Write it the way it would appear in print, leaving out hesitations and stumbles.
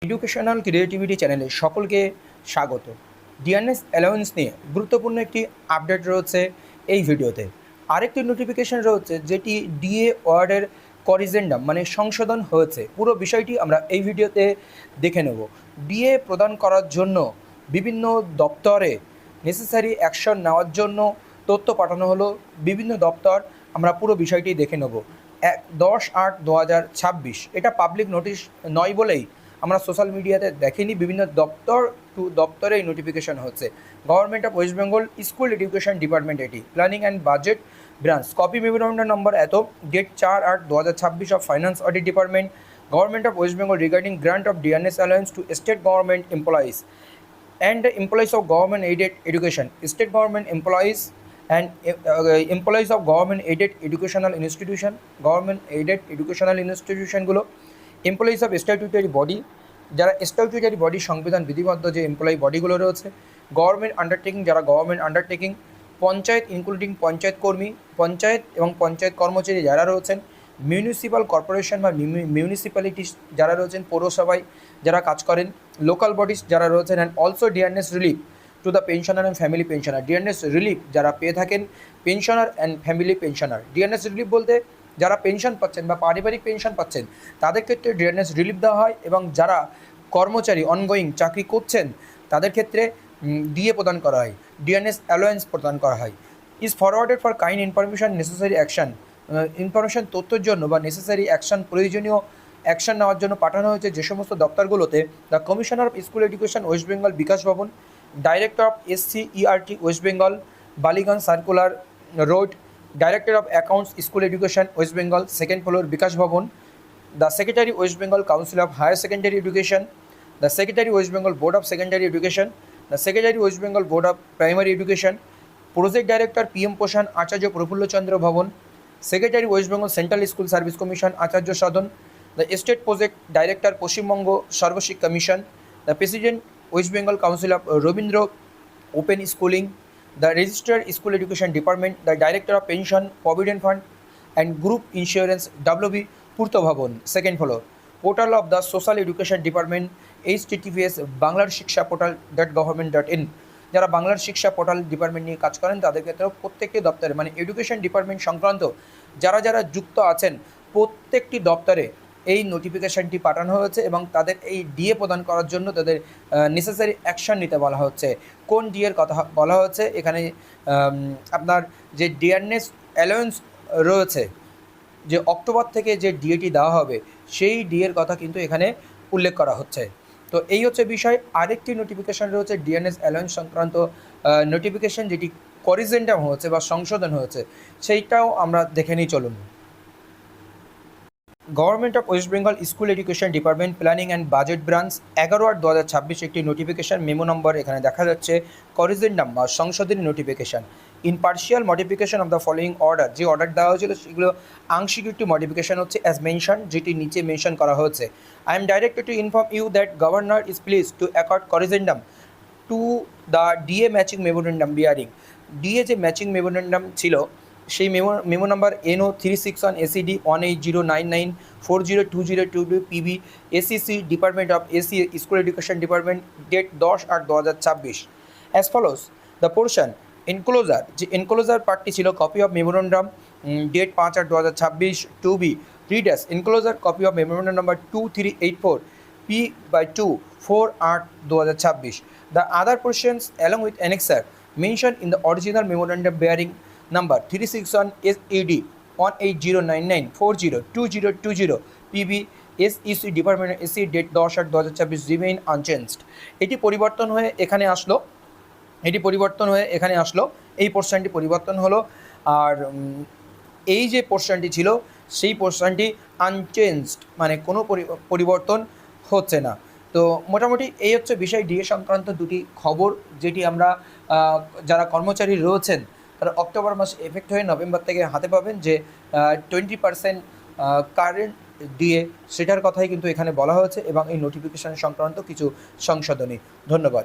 Educational creativity চ্যানেলে সকলকে স্বাগত। ডিএনএস অ্যালাউন্স নিয়ে গুরুত্বপূর্ণ একটি আপডেট রয়েছে এই ভিডিওতে। আরেকটি নোটিফিকেশন রয়েছে যেটি ডিএ ওয়ার্ডের করিজেন্ডাম মানে সংশোধন হয়েছে। পুরো বিষয়টি আমরা এই ভিডিওতে দেখে নেব। ডিএ প্রদান করার জন্য বিভিন্ন দপ্তরে নেসেসারি অ্যাকশন নেওয়ার জন্য তথ্য পাঠানো হলো বিভিন্ন দপ্তর। আমরা পুরো বিষয়টি দেখে নেব। 10/8/2026 এটা পাবলিক নোটিশ নয় বলেই আমরা সোশ্যাল মিডিয়াতে দেখিনি, বিভিন্ন দপ্তর টু দপ্তরে এই নোটিফিকেশন হচ্ছে। Government of West Bengal school education department, এটি planning and budget branch, copy memorandum number এত, date 4/8/2026 of finance audit department, government of West Bengal regarding grant of DNS allowance to state government employees and employees of government aided education, state government employees and employees of government aided educational institution, government aided educational institution গুলো, employees of statutory body, যারা statutory body সংবিধান বিধিবদ্ধ যে employee বডিগুলো রয়েছে, government undertaking যারা government undertaking, panchayat including panchayat কর্মী, পঞ্চায়েত এবং পঞ্চায়েত কর্মচারী যারা রয়েছেন, মিউনিসিপ্যাল কর্পোরেশন বা মিউনিসিপ্যালিটিস যারা রয়েছেন, পৌরসভায় যারা কাজ করেন, লোকাল বডিস যারা রয়েছেন, and also DNS relief to the pensioner and family pensioner, DNS relief যারা পেয়ে থাকেন pensioner and family pensioner. DNS relief বলতে যারা পেনশন পাচ্ছেন বা পারিবারিক পেনশন পাচ্ছেন তাদের ক্ষেত্রে ডিএনএস রিলিফ দেওয়া হয়, এবং যারা কর্মচারী অনগোয়িং চাকরি করছেন তাদের ক্ষেত্রে ডিএ প্রদান করা হয়, ডিএনএস অ্যালোয়েন্স প্রদান করা হয়। Is forwarded for kind information necessary action, information তথ্যের জন্য বা নেসেসারি অ্যাকশন প্রয়োজনীয় অ্যাকশন নেওয়ার জন্য পাঠানো হয়েছে যে সমস্ত দপ্তরগুলোতে: the commissioner of school education West Bengal Bikash Bhavan, director of SCERT West Bengal Ballygunge circular road, director of accounts school education West Bengal second floor Bikash Bhavan, the secretary West Bengal council of higher secondary education, the secretary West Bengal board of secondary education, the secretary West Bengal board of primary education, project director PM Poshan Acharya Prafullachandra Bhavan, secretary West Bengal central school service commission Acharya Sadan, the state project director Paschimbanga Sarva Shiksha mission, the president West Bengal council of Rabindra open schooling, the Registered School Education Department, the Director of Pension, Provident Fund and Group Insurance, WB Purto Bhavan, second floor. Portal of the Social Education Department, https banglarshikshaportal.government.in। যারা বাংলার শিক্ষা portal department নিয়ে কাজ করেন তাদের ক্ষেত্রেও প্রত্যেকটি দপ্তরে মানে এডুকেশন ডিপার্টমেন্ট সংক্রান্ত যারা যারা যুক্ত আছেন প্রত্যেকটি দপ্তরে এই নোটিফিকেশানটি পাঠানো হয়েছে, এবং তাদের এই ডিএ প্রদান করার জন্য তাদের নেসেসারি অ্যাকশন নিতে বলা হচ্ছে। কোন ডিএর কথা বলা হচ্ছে এখানে? আপনার যে ডিএনএস অ্যালাউন্স রয়েছে, যে অক্টোবর থেকে যে ডিএটি দেওয়া হবে সেই ডিএর কথা কিন্তু এখানে উল্লেখ করা হচ্ছে। তো এই হচ্ছে বিষয়। আরেকটি নোটিফিকেশান রয়েছে ডিএনএস অ্যালাউন্স সংক্রান্ত নোটিফিকেশান, যেটি করিজেন্ডাম হয়েছে বা সংশোধন হয়েছে, সেইটাও আমরা দেখে নিই, চলুন। Government of West Bengal school education department planning and budget branch 11/8/2026 একটি নোটিফিকেশান মেমো নম্বর এখানে দেখা যাচ্ছে, করিজেন্ডাম বা সংশোধনী notification. In partial modification of the following order, যে অর্ডার দেওয়া হয়েছিল সেগুলো আংশিক একটি মডিফিকেশান হচ্ছে অ্যাজ মেনশন, যেটি নিচে মেনশন করা হয়েছে। I am directed to inform you that governor is please to accord corrigendum to the DA matching memorandum bearing. DA যে ম্যাচিং মেমোরেন্ডাম ছিল সেই memo number NO361 ACD 18099402022 PB ACC department of school education department, date 10/8/2026 as follows. The portion enclosure, যে enclosure পার্টটি ছিল copy of memorandum, date 5/8/2026 2B readers enclosure copy of memorandum number 2384 P/2 4/8/2026। The other portions along with annexer mentioned in the original memorandum bearing number 361 SED 18099402020 PB SEC department SC date 10/8/2026 remain unchanged. এটি পরিবর্তন হয়ে এখানে আসলো, এই পোর্শনটি পরিবর্তন হলো, আর এই যে পোর্শনটি ছিল সেই পোর্শনটি আনচেঞ্জড, মানে কোনো পরিবর্তন হচ্ছে না। তো মোটামুটি এই হচ্ছে বিষয় ডিএ সংক্রান্ত দুটি খবর, যেটি আমরা যারা কর্মচারী রয়েছেন তারা অক্টোবর মাসে এফেক্ট হয়ে নভেম্বর থেকে হাতে পাবেন, যে 20% কারেন্ট ডিএ সেটার কথাই কিন্তু এখানে বলা হয়েছে, এবং এই নোটিফিকেশান সংক্রান্ত কিছু সংশোধনী। ধন্যবাদ।